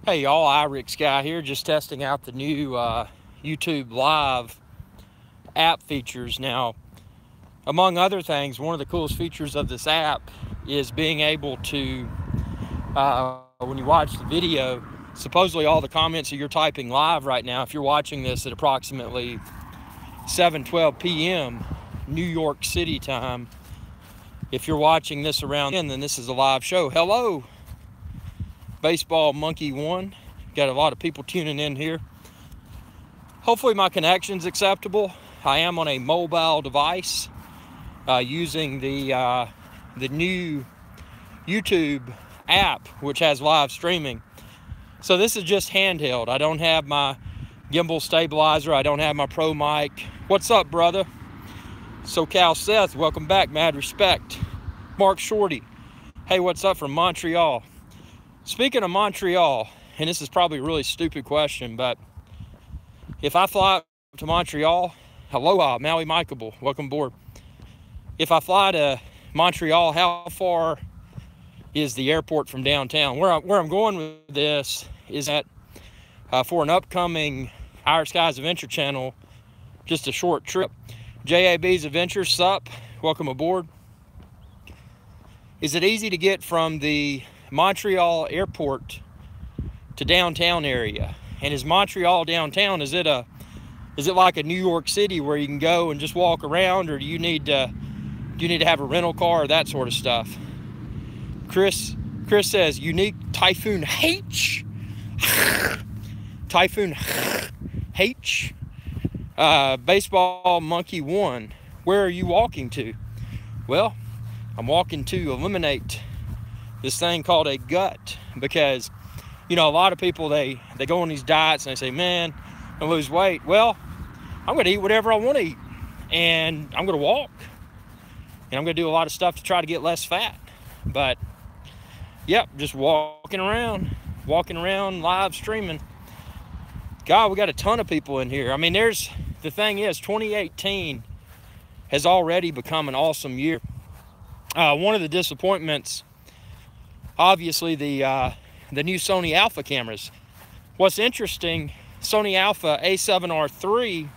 Hey y'all, IrixGuy here, just testing out the new YouTube Live app features. Now, among other things, one of the coolest features of this app is being able to, when you watch the video, supposedly all the comments that you're typing live right now, if you're watching this at approximately 7:12 p.m. New York City time, if you're watching this around then this is a live show. Hello, Baseball Monkey 1. Got a lot of people tuning in here. Hopefully my connection's acceptable. I am on a mobile device using the new YouTube app, which has live streaming. So this is just handheld. I don't have my gimbal stabilizer. I don't have my pro mic. What's up, brother? SoCal Seth, welcome back. Mad respect. Mark Shorty, hey, what's up from Montreal? Speaking of Montreal, and this is probably a really stupid question, but if I fly to Montreal, aloha, Maui Mikeable, welcome aboard. If I fly to Montreal, how far is the airport from downtown? Where I'm going with this is that for an upcoming IrixGuy's Adventure channel, just a short trip. JAB's Adventure, sup, welcome aboard. Is it easy to get from the Montreal airport to downtown area? And is Montreal downtown, is it like a New York City where you can go and just walk around, or do you need to have a rental car or that sort of stuff? Chris says unique Typhoon H. Typhoon H. Baseball Monkey 1. Where are you walking to? Well, I'm walking to eliminate this thing called a gut, because a lot of people they go on these diets and they say, man, I lose weight. Well, I'm going to eat whatever I want to eat, and I'm going to walk, and I'm going to do a lot of stuff to try to get less fat. But yep, just walking around live streaming. God, we got a ton of people in here. I mean, the thing is, 2018 has already become an awesome year. One of the disappointments, obviously, the new Sony Alpha cameras. What's interesting, Sony Alpha A7R3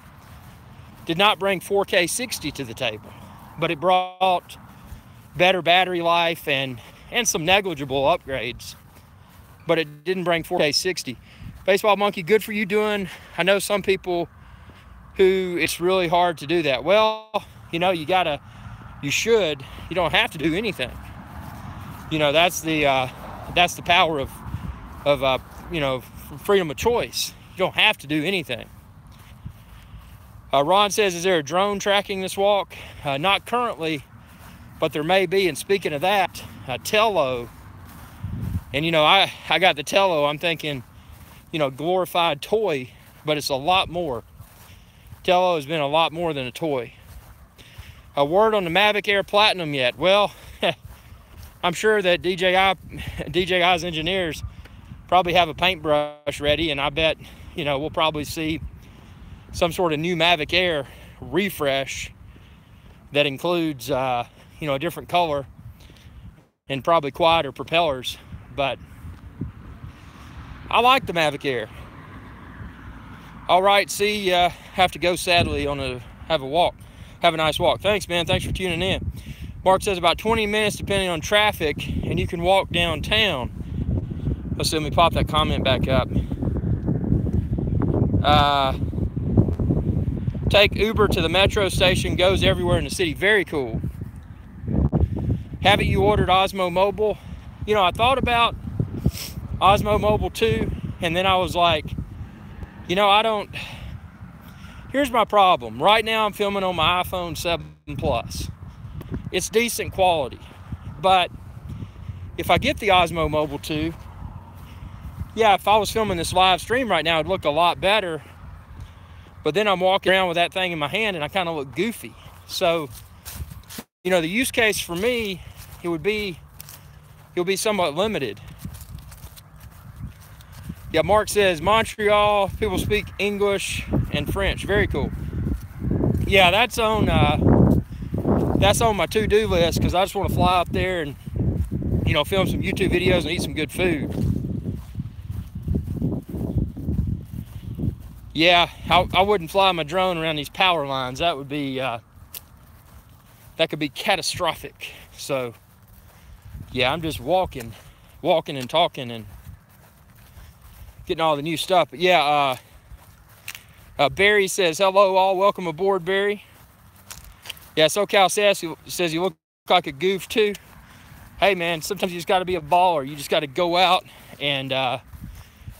did not bring 4K 60 to the table, but it brought better battery life and some negligible upgrades, but it didn't bring 4K 60. Baseball Monkey, good for you doing. I know some people who it's really hard to do that. Well, you don't have to do anything. That's the power of freedom of choice. You don't have to do anything. Ron says, is there a drone tracking this walk? Not currently, but there may be. And speaking of that, Tello, and I got the Tello. I'm thinking, glorified toy, but it's a lot more. Tello has been a lot more than a toy. A word on the Mavic Air Platinum yet? Well, I'm sure that DJI's engineers probably have a paintbrush ready, and I bet, we'll probably see some sort of new Mavic Air refresh that includes, a different color and probably quieter propellers. But I like the Mavic Air. All right, see, have to go sadly have a nice walk. Thanks, man. Thanks for tuning in. Mark says about 20 minutes depending on traffic, and you can walk downtown. Let's see, let me pop that comment back up. Take Uber to the metro station, goes everywhere in the city. Very cool. Haven't you ordered Osmo Mobile? I thought about Osmo Mobile too, and then I was like, here's my problem. Right now I'm filming on my iPhone 7 Plus. It's decent quality, but if I get the Osmo Mobile 2, if I was filming this live stream right now, it'd look a lot better. But then I'm walking around with that thing in my hand and I kind of look goofy. So, the use case for me, it'll be somewhat limited. Yeah, Mark says Montreal people speak English and French. Very cool. Yeah, that's on my to-do list, because I just want to fly up there and film some YouTube videos and eat some good food. yeah, I wouldn't fly my drone around these power lines. That would be, that could be catastrophic. So, yeah, I'm just walking and talking and getting all the new stuff. But yeah, Barry says, hello all, welcome aboard, Barry. Yeah, SoCal says you look like a goof too. Hey man, sometimes you just got to be a baller. You just got to go out and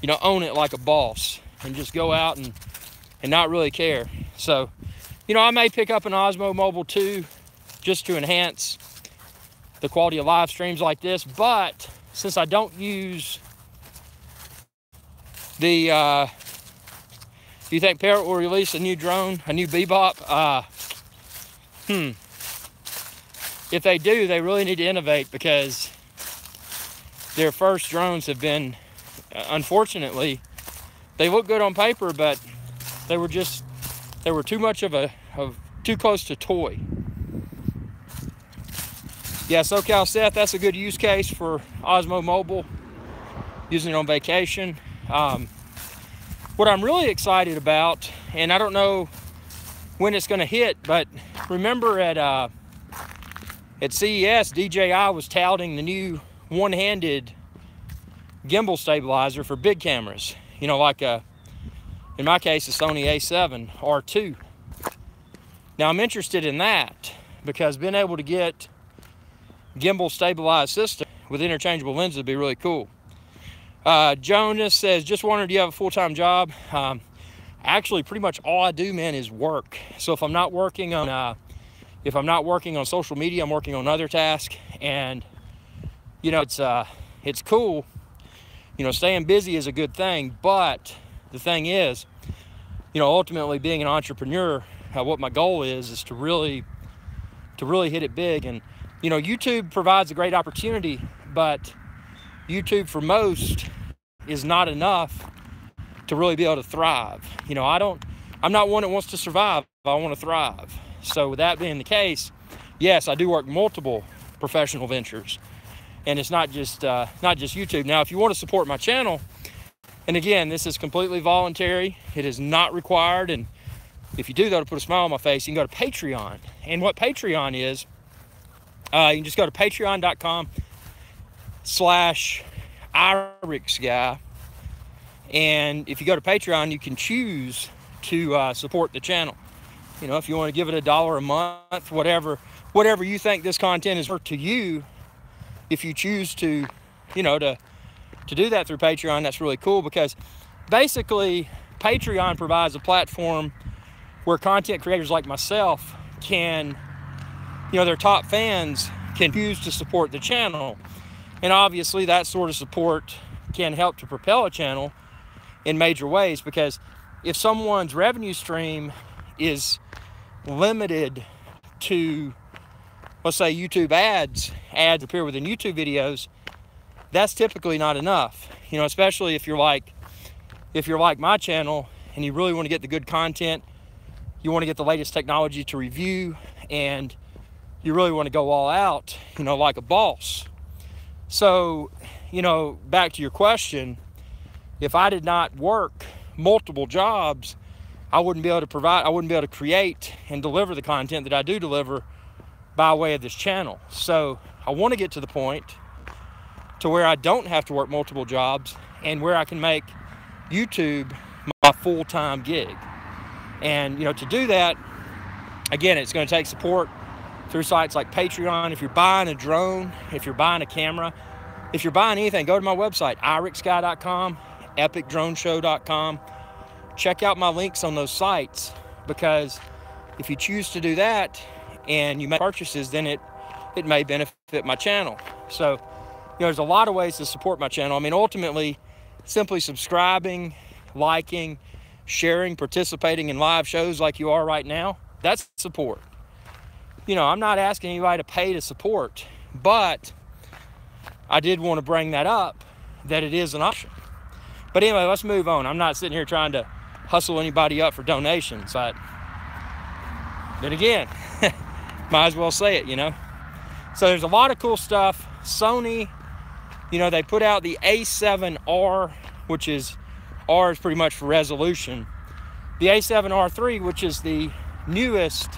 you know, own it like a boss, and just go out and not really care. So, you know, I may pick up an Osmo Mobile 2 just to enhance the quality of live streams like this, but since I don't use the do you think Parrot will release a new drone, a new Bebop? If they do, they really need to innovate, because their first drones have been, unfortunately, they look good on paper, but they were too much too close to toy. Yeah, SoCal Seth, that's a good use case for Osmo Mobile, using it on vacation. What I'm really excited about, and I don't know when it's going to hit, but remember at CES, DJI was touting the new one-handed gimbal stabilizer for big cameras. You know, like in my case, a Sony A7 R2. Now I'm interested in that, because being able to get gimbal stabilized system with interchangeable lenses would be really cool. Jonas says, just wondered, do you have a full-time job? Actually, pretty much all I do, man, is work. So if I'm not working on social media, I'm working on other tasks. And you know, it's cool. You know, staying busy is a good thing, but the thing is, you know, ultimately being an entrepreneur, what my goal is to really hit it big. And you know, YouTube provides a great opportunity, but YouTube for most is not enough to really be able to thrive. You know, I'm not one that wants to survive. I want to thrive. So with that being the case, yes, I do work multiple professional ventures, and it's not just YouTube. Now, if you want to support my channel, and again, this is completely voluntary, it is not required, and if you do, though, to put a smile on my face, you can go to Patreon. And what Patreon is, you can just go to patreon.com/IrixGuy, and if you go to Patreon, you can choose to support the channel. You know, if you want to give it $1 a month, whatever you think this content is worth to you, if you choose to, you know, to do that through Patreon, that's really cool, because basically Patreon provides a platform where content creators like myself can, you know, their top fans can choose to support the channel. And obviously that sort of support can help to propel a channel in major ways, because if someone's revenue stream is limited to, let's say, YouTube ads appear within YouTube videos, that's typically not enough. You know, especially if you're like my channel and you really want to get the good content, you want to get the latest technology to review, and you really want to go all out, you know, like a boss. So, you know, back to your question, if I did not work multiple jobs, I wouldn't be able to create and deliver the content that I do deliver by way of this channel. So I want to get to the point to where I don't have to work multiple jobs, and where I can make YouTube my full-time gig. And, you know, to do that, again, it's going to take support through sites like Patreon. If you're buying a drone, if you're buying a camera, if you're buying anything, go to my website, IrixGuy.com, EpicDroneShow.com. Check out my links on those sites, because if you choose to do that and you make purchases, then it may benefit my channel. So, you know, there's a lot of ways to support my channel. I mean, ultimately, simply subscribing, liking, sharing, participating in live shows like you are right now, that's support. You know, I'm not asking anybody to pay to support, but I did want to bring that up, that it is an option. But anyway, let's move on. I'm not sitting here trying to hustle anybody up for donations. But again, might as well say it, you know. So there's a lot of cool stuff. Sony, you know, they put out the A7R, which is, R is pretty much for resolution. the A7R III, which is the newest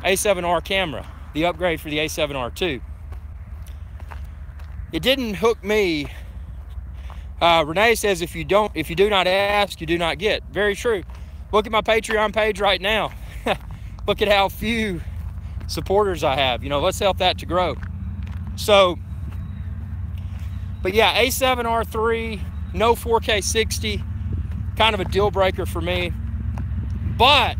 A7R camera, the upgrade for the A7R II. It didn't hook me. Renee says, if you do not ask, you do not get. Very true. Look at my Patreon page right now. Look at how few supporters I have. You know, let's help that to grow. So, but yeah, A7R III, no 4K 60, kind of a deal breaker for me. But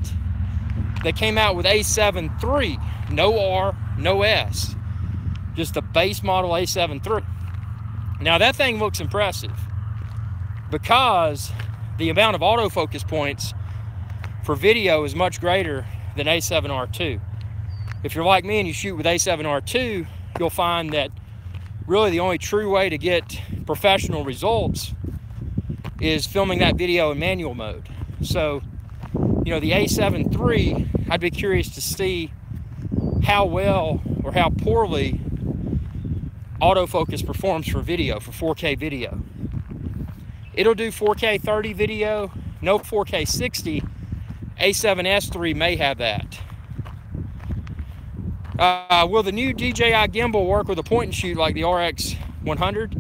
they came out with A7 III, no R, no S, just the base model A7 III. Now that thing looks impressive because the amount of autofocus points for video is much greater than A7R II. If you're like me and you shoot with A7R II, you'll find that really the only true way to get professional results is filming that video in manual mode. So, you know, the A7 III, I'd be curious to see how well or how poorly autofocus performs for video, for 4K video. It'll do 4K 30 video, no 4K 60. A7S III may have that. Will the new DJI gimbal work with a point and shoot like the RX 100?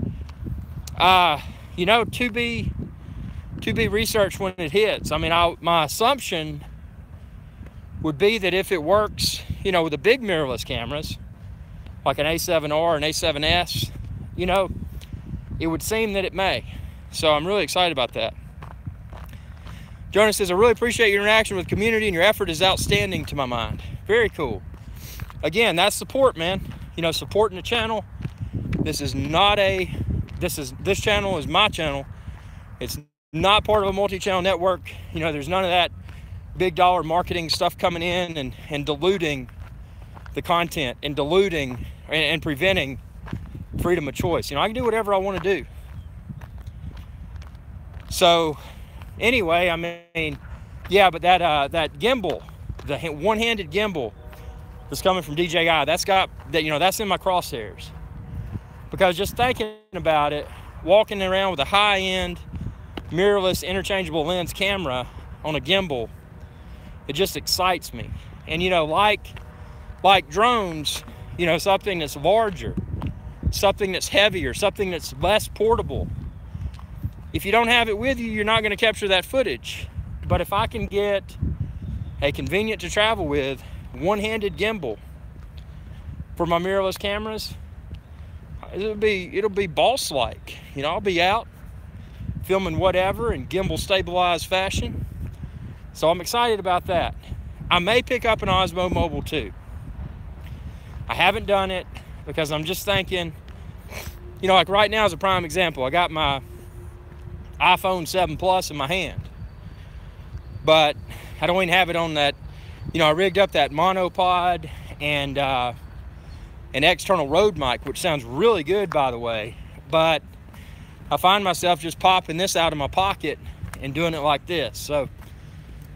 You know, to be researched when it hits. I mean, my assumption would be that if it works, you know, with the big mirrorless cameras, like an A7R and A7S, you know, it would seem that it may. So I'm really excited about that. Jonas says, I really appreciate your interaction with the community and your effort is outstanding to my mind. Very cool. Again, that's support, man. You know, supporting the channel. This channel is my channel. It's not part of a multi-channel network. You know, there's none of that big dollar marketing stuff coming in and diluting the content and diluting and preventing freedom of choice. You know, I can do whatever I want to do. So anyway, I mean, yeah, but that gimbal, the one-handed gimbal that's coming from DJI, that's got that, you know, that's in my crosshairs. Because just thinking about it, walking around with a high-end mirrorless interchangeable lens camera on a gimbal, it just excites me. And you know, like drones, you know, something that's larger, something that's heavier, something that's less portable, if you don't have it with you, you're not going to capture that footage. But if I can get a convenient to travel with one-handed gimbal for my mirrorless cameras, it'll be boss-like. You know, I'll be out filming whatever in gimbal stabilized fashion. So I'm excited about that. I may pick up an Osmo Mobile 2. I haven't done it because I'm just thinking, you know, like right now is a prime example. I got my iPhone 7 Plus in my hand, but I don't even have it on that. You know, I rigged up that monopod and an external Rode mic, which sounds really good, by the way, but I find myself just popping this out of my pocket and doing it like this. So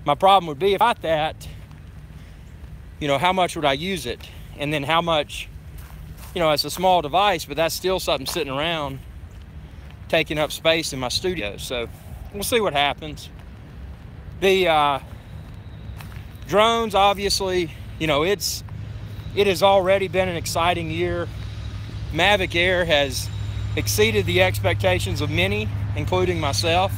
my problem would be, if I got that, you know, how much would I use it? And then how much, you know, it's a small device, but that's still something sitting around taking up space in my studio. So we'll see what happens. The drones, obviously, you know, it has already been an exciting year. Mavic Air has exceeded the expectations of many, including myself.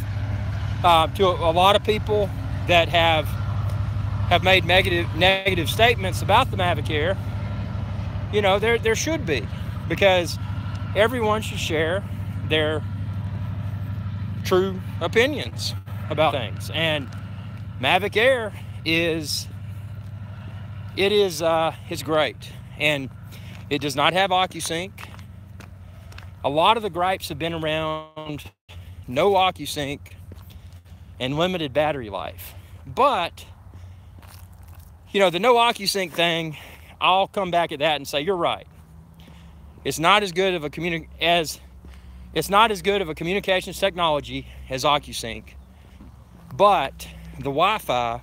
To a lot of people that have made negative statements about the Mavic Air, you know, there should be, because everyone should share their true opinions about things. And Mavic Air is great, and it does not have OcuSync. A lot of the gripes have been around no OcuSync and limited battery life. But, you know, the no OcuSync thing, I'll come back at that and say, you're right. It's not as good of a communications technology as OcuSync, but the Wi-Fi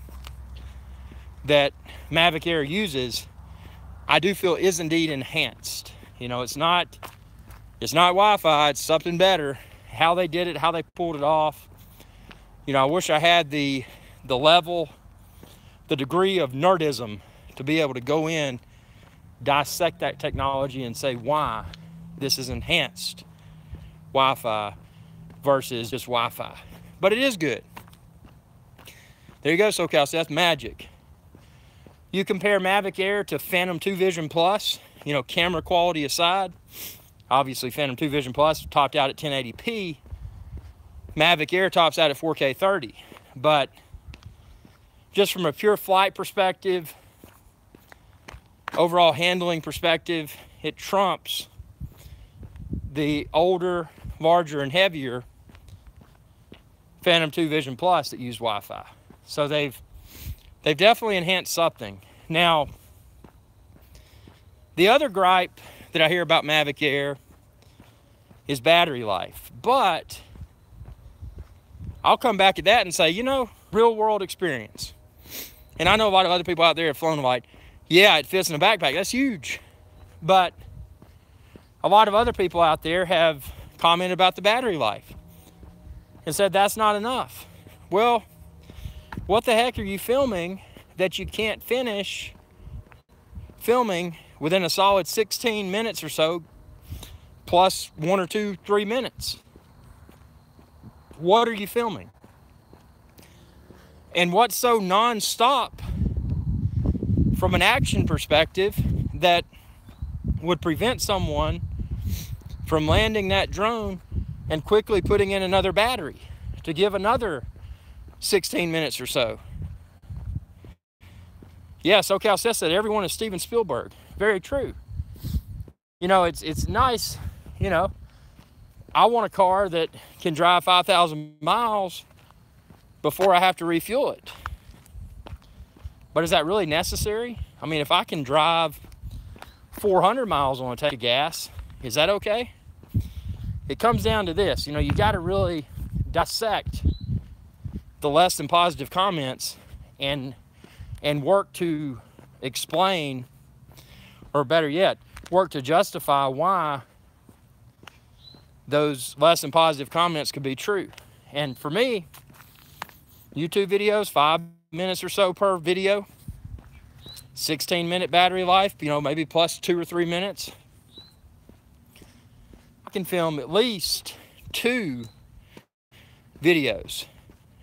that Mavic Air uses, I do feel is indeed enhanced. You know, it's not Wi-Fi, it's something better. How they did it, how they pulled it off. You know, I wish I had the the level, the degree of nerdism to be able to go in, dissect that technology and say why this is enhanced Wi-Fi versus just Wi-Fi. But it is good. There you go, SoCal. So that's magic. You compare Mavic Air to Phantom 2 Vision Plus, you know, camera quality aside. Obviously, Phantom 2 Vision Plus topped out at 1080p. Mavic Air tops out at 4K 30. But just from a pure flight perspective, overall handling perspective, it trumps the older, larger, and heavier Phantom 2 Vision Plus that use Wi-Fi. So they've definitely enhanced something. Now, the other gripe that I hear about Mavic Air is battery life. But I'll come back at that and say, you know, real world experience. And I know a lot of other people out there have flown like, yeah, it fits in a backpack. That's huge. But a lot of other people out there have commented about the battery life and said that's not enough. Well, what the heck are you filming that you can't finish filming within a solid 16 minutes or so, plus 1 or 2, 3 minutes? What are you filming? And what's so non-stop from an action perspective that would prevent someone from landing that drone and quickly putting in another battery to give another 16 minutes or so? Yeah, SoCal says that everyone is Steven Spielberg. Very true. You know, it's nice, you know, I want a car that can drive 5,000 miles before I have to refuel it. But is that really necessary? I mean, if I can drive 400 miles on a tank of gas, is that okay? It comes down to this, you know, you got to really dissect the less than positive comments and work to explain, or better yet, work to justify why those less than positive comments could be true. And for me, YouTube videos, 5 minutes or so per video, 16-minute battery life, you know, maybe plus 2 or 3 minutes. I can film at least 2 videos.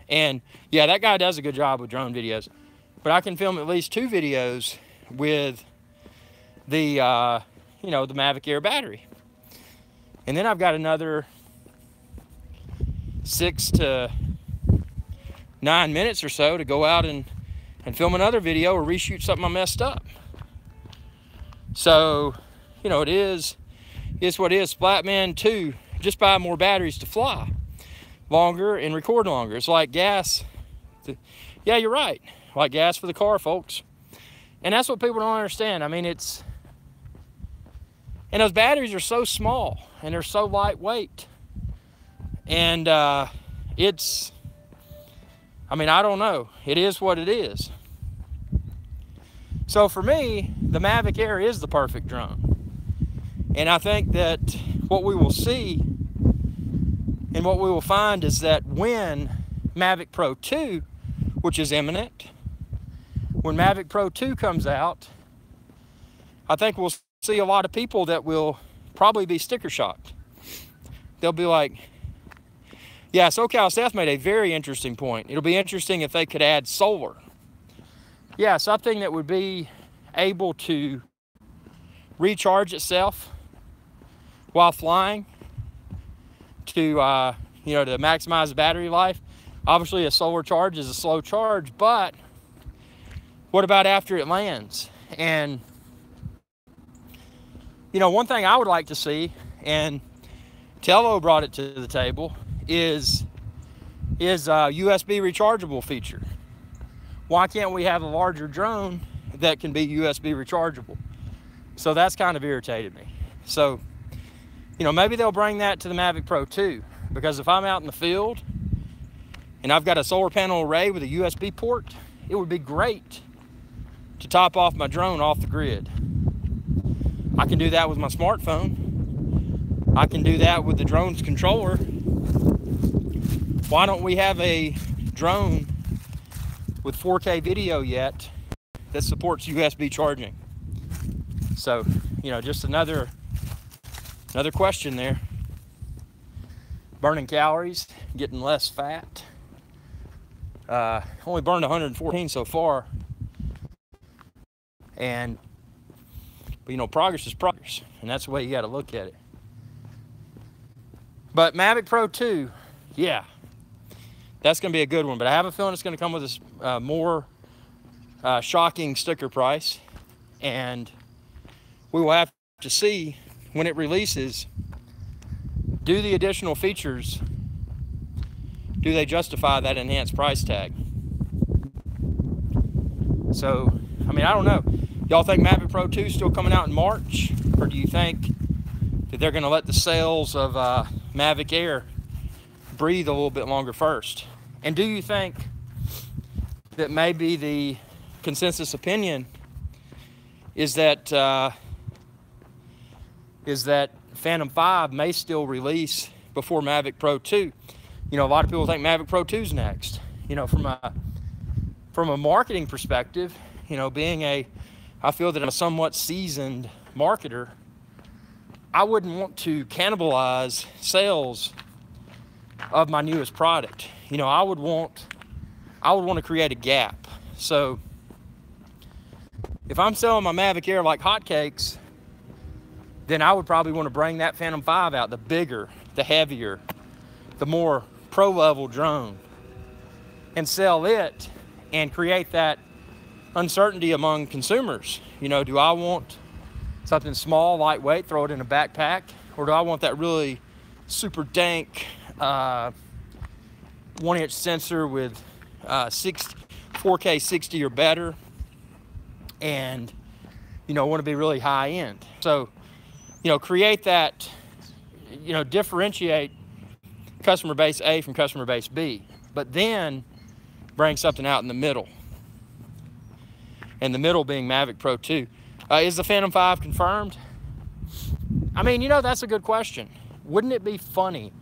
And yeah, that guy does a good job with drone videos. But I can film at least 2 videos with the, you know, the Mavic Air battery. And then I've got another 6 to 9 minutes or so to go out and film another video or reshoot something I messed up. So, you know, it's what it is. Splatman 2, just buy more batteries to fly longer and record longer. It's like gas. Yeah, you're right. Like gas for the car, folks. And that's what people don't understand. I mean, and those batteries are so small and they're so lightweight. And I mean, I don't know. It is what it is. So for me, the Mavic Air is the perfect drone. And I think that what we will see and what we will find is that when Mavic Pro 2, which is imminent, when Mavic Pro 2 comes out, I think we'll see a lot of people that will probably be sticker shocked. They'll be like, yeah, SoCal Seth made a very interesting point. It'll be interesting if they could add solar. Yeah, something that would be able to recharge itself while flying to, you know, to maximize the battery life. Obviously, a solar charge is a slow charge, but what about after it lands? And, you know, one thing I would like to see, and Tello brought it to the table, is a USB rechargeable feature. Why can't we have a larger drone that can be USB rechargeable? So that's kind of irritated me. So, you know, maybe they'll bring that to the Mavic Pro 2, because if I'm out in the field and I've got a solar panel array with a USB port, it would be great to top off my drone off the grid. I can do that with my smartphone. I can do that with the drone's controller. Why don't we have a drone with 4K video yet that supports USB charging. So, you know, just another question there. Burning calories, getting less fat. Only burned 114 so far. But you know, progress is progress, and that's the way you got to look at it. But Mavic Pro 2, yeah, that's going to be a good one. But I have a feeling it's going to come with a more shocking sticker price, and we will have to see when it releases. Do the additional features, do they justify that enhanced price tag? So, I mean, I don't know. Y'all think Mavic Pro 2 is still coming out in March? Or do you think that they're going to let the sales of Mavic Air breathe a little bit longer first? And do you think that maybe the consensus opinion is that Phantom 5 may still release before Mavic Pro 2? You know, a lot of people think Mavic Pro 2 is next. You know, from a marketing perspective, you know, I feel that I'm a somewhat seasoned marketer. I wouldn't want to cannibalize sales of my newest product. You know, I would want to create a gap. So if I'm selling my Mavic Air like hotcakes, then I would probably want to bring that Phantom 5 out, the bigger, the heavier, the more pro-level drone, and sell it and create that uncertainty among consumers. You know, do I want something small, lightweight, throw it in a backpack, or do I want that really super dank 1-inch sensor with 4K 60 or better, and, you know, want to be really high end? So, you know, create that, you know, differentiate customer base A from customer base B, but then bring something out in the middle. And the middle being Mavic Pro 2. Is the Phantom 5 confirmed? I mean, you know, that's a good question. Wouldn't it be funny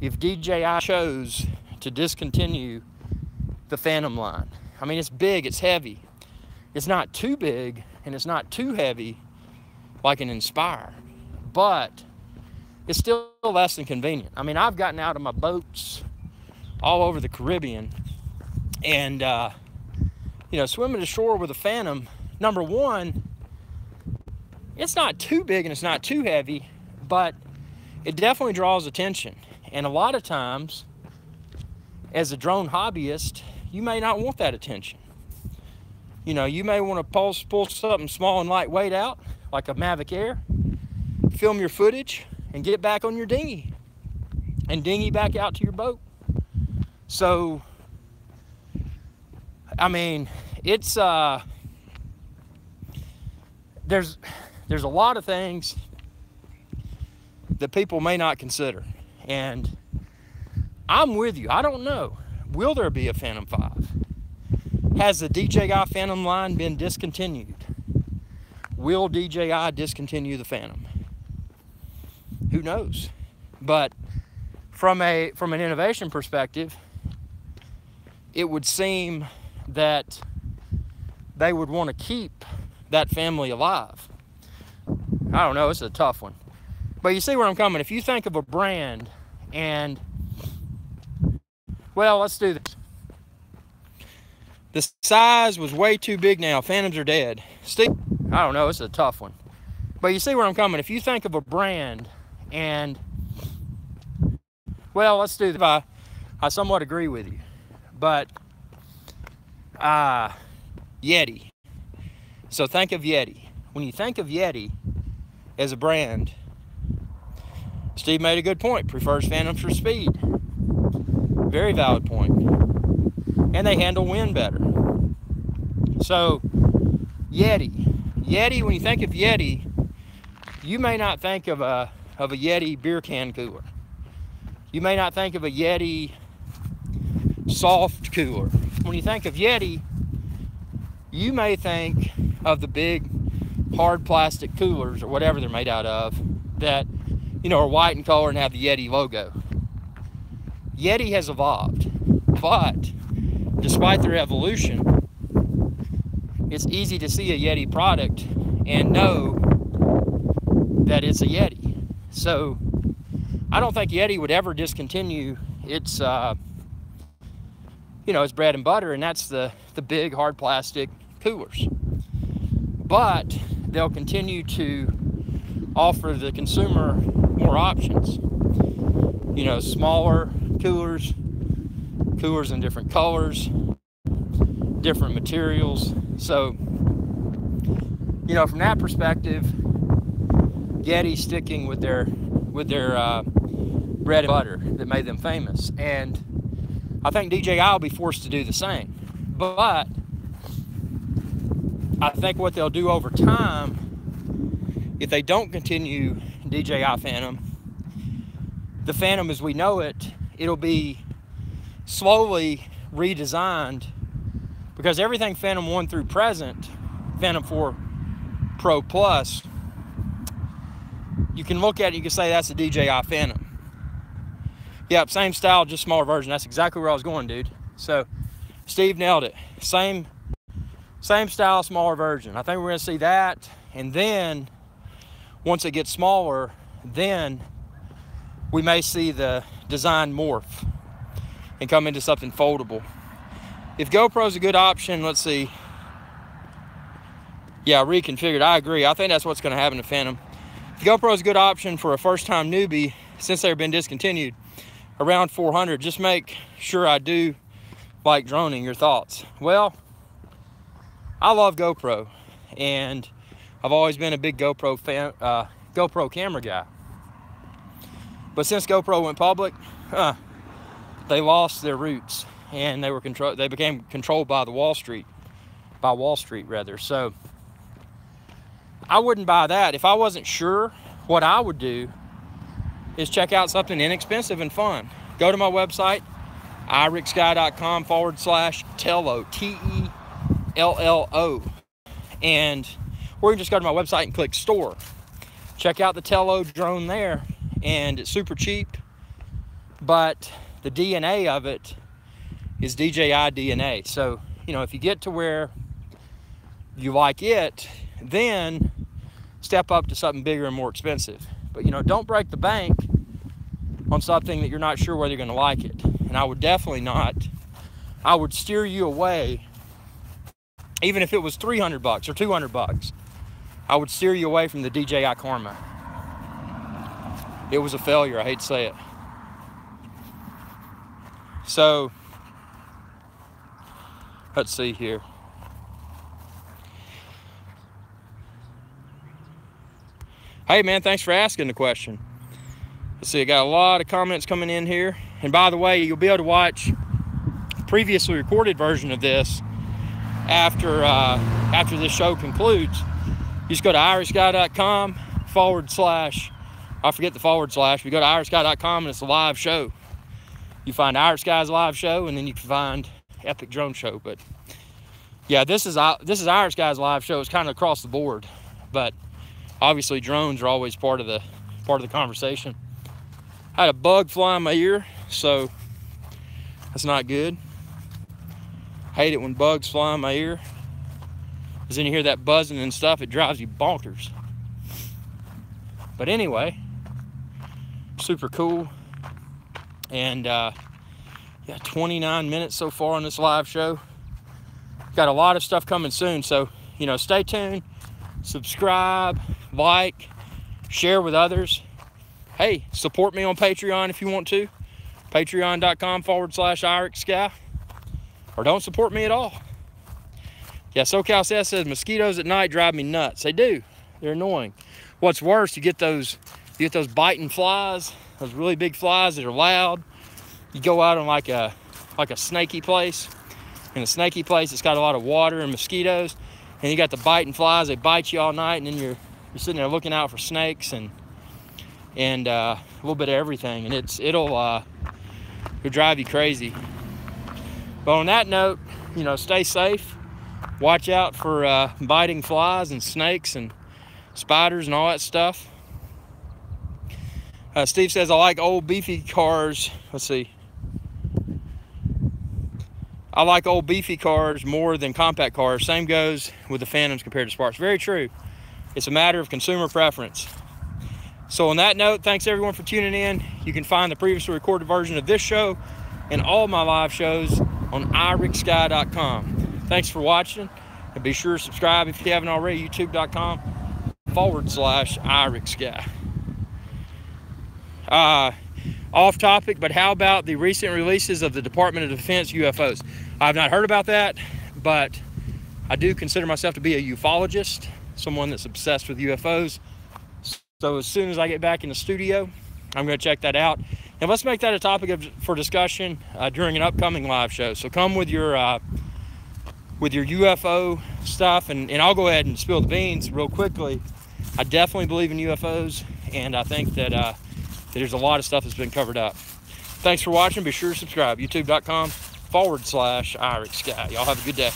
if DJI chose to discontinue the Phantom line? I mean, it's big, it's heavy. It's not too big, and it's not too heavy like an Inspire, but it's still less than convenient. I mean, I've gotten out of my boats all over the Caribbean, and you know, swimming ashore with a Phantom, number one, it's not too big and it's not too heavy, but it definitely draws attention. And a lot of times, as a drone hobbyist, you may not want that attention. You know, you may want to pull something small and lightweight out, like a Mavic Air, film your footage, and get back on your dinghy, and dinghy back out to your boat. So, I mean, it's there's a lot of things that people may not consider, and I'm with you. I don't know. Will there be a Phantom 5? Has the DJI Phantom line been discontinued? Will DJI discontinue the Phantom? Who knows? But from an innovation perspective, it would seem that they would want to keep that family alive. I don't know, it's a tough one. But you see where I'm coming. If you think of a brand and, well, let's do this. The size was way too big now. Phantoms are dead. Steve, I don't know, it's a tough one. But you see where I'm coming. If you think of a brand and, well, let's do this. I somewhat agree with you. But Yeti. So think of Yeti. When you think of Yeti as a brand, Steve made a good point. Prefers Phantoms for speed. Very valid point. And they handle wind better. So, Yeti, when you think of Yeti, you may not think of a Yeti beer can cooler. You may not think of a Yeti soft cooler. When you think of Yeti, you may think of the big hard plastic coolers or whatever they're made out of that, you know, are white in color and have the Yeti logo. Yeti has evolved, but despite their evolution, it's easy to see a Yeti product and know that it's a Yeti. So I don't think Yeti would ever discontinue its its bread and butter, and that's the big hard plastic coolers. But they'll continue to offer the consumer more options. Smaller coolers in different colors, different materials. So, from that perspective, Yeti's sticking with their bread and butter that made them famous. And I think DJI will be forced to do the same. But I think what they'll do over time, if they don't continue DJI Phantom, the Phantom as we know it, it'll be slowly redesigned, because everything Phantom 1 through present, Phantom 4 Pro Plus, you can look at it, you can say that's a DJI Phantom. Yep, same style, just smaller version. That's exactly where I was going, dude. So Steve nailed it. Same style, smaller version. I think we're gonna see that, and then once it gets smaller, then we may see the design morph and come into something foldable. If GoPro's a good option, let's see. Yeah, reconfigured, I agree. I think that's what's gonna happen to Phantom. If GoPro's a good option for a first-time newbie, since they've been discontinued, around 400, just make sure I do like droning. Your thoughts? Well, I love GoPro, and I've always been a big GoPro fan, GoPro camera guy. But since GoPro went public, they lost their roots, and they became controlled by Wall Street rather. So I wouldn't buy that. If I wasn't sure, what I would do is check out something inexpensive and fun. Go to my website, IrixGuy.com/Tello, Tello, or you can just go to my website and click store. Check out the Tello drone there, and it's super cheap, but the DNA of it is DJI DNA. So, if you get to where you like it, then step up to something bigger and more expensive. But, don't break the bank on something that you're not sure whether you're going to like it. And I would definitely not. I would steer you away, even if it was $300 or $200. I would steer you away from the DJI Karma. It was a failure, I hate to say it. So, let's see here. Hey man, thanks for asking the question. Let's see, I got a lot of comments coming in here. And by the way, you'll be able to watch a previously recorded version of this after this show concludes. You just go to IrixGuy.com / I forget the / but you go to IrixGuy.com and it's a live show. You find IrixGuy's live show, and then you can find Epic Drone Show. But yeah, this is IrixGuy's live show. It's kind of across the board, but obviously drones are always part of the conversation. I had a bug fly in my ear, so that's not good. Hate it when bugs fly in my ear, because then you hear that buzzing and stuff. It drives you bonkers. But anyway, super cool. And yeah, 29 minutes so far on this live show. Got a lot of stuff coming soon, so stay tuned, subscribe, like, share with others. Hey, support me on Patreon if you want to. Patreon.com / IrixGuy. Or don't support me at all. Yeah, SoCal says mosquitoes at night drive me nuts. They do. They're annoying. What's worse, you get those biting flies, those really big flies that are loud. You go out on like a snaky place. In a snaky place, it's got a lot of water and mosquitoes. And you got the biting flies. They bite you all night, and then you're sitting there looking out for snakes and a little bit of everything, and it'll drive you crazy. But on that note, stay safe. Watch out for biting flies and snakes and spiders and all that stuff. Steve says, I like old beefy cars. Let's see. I like old beefy cars more than compact cars. Same goes with the Phantoms compared to Sparks. Very true. It's a matter of consumer preference. So on that note, thanks everyone for tuning in. You can find the previously recorded version of this show and all my live shows on IrixGuy.com. Thanks for watching, and be sure to subscribe if you haven't already, youtube.com/IrixGuy. Off topic, but how about the recent releases of the Department of Defense UFOs? I've not heard about that, but I do consider myself to be a ufologist, someone that's obsessed with UFOs. So as soon as I get back in the studio, I'm going to check that out. And let's make that a topic for discussion during an upcoming live show. So come with your UFO stuff, and I'll go ahead and spill the beans real quickly. I definitely believe in UFOs, and I think that there's a lot of stuff that's been covered up. Thanks for watching. Be sure to subscribe, youtube.com/IrixGuy. Y'all have a good day.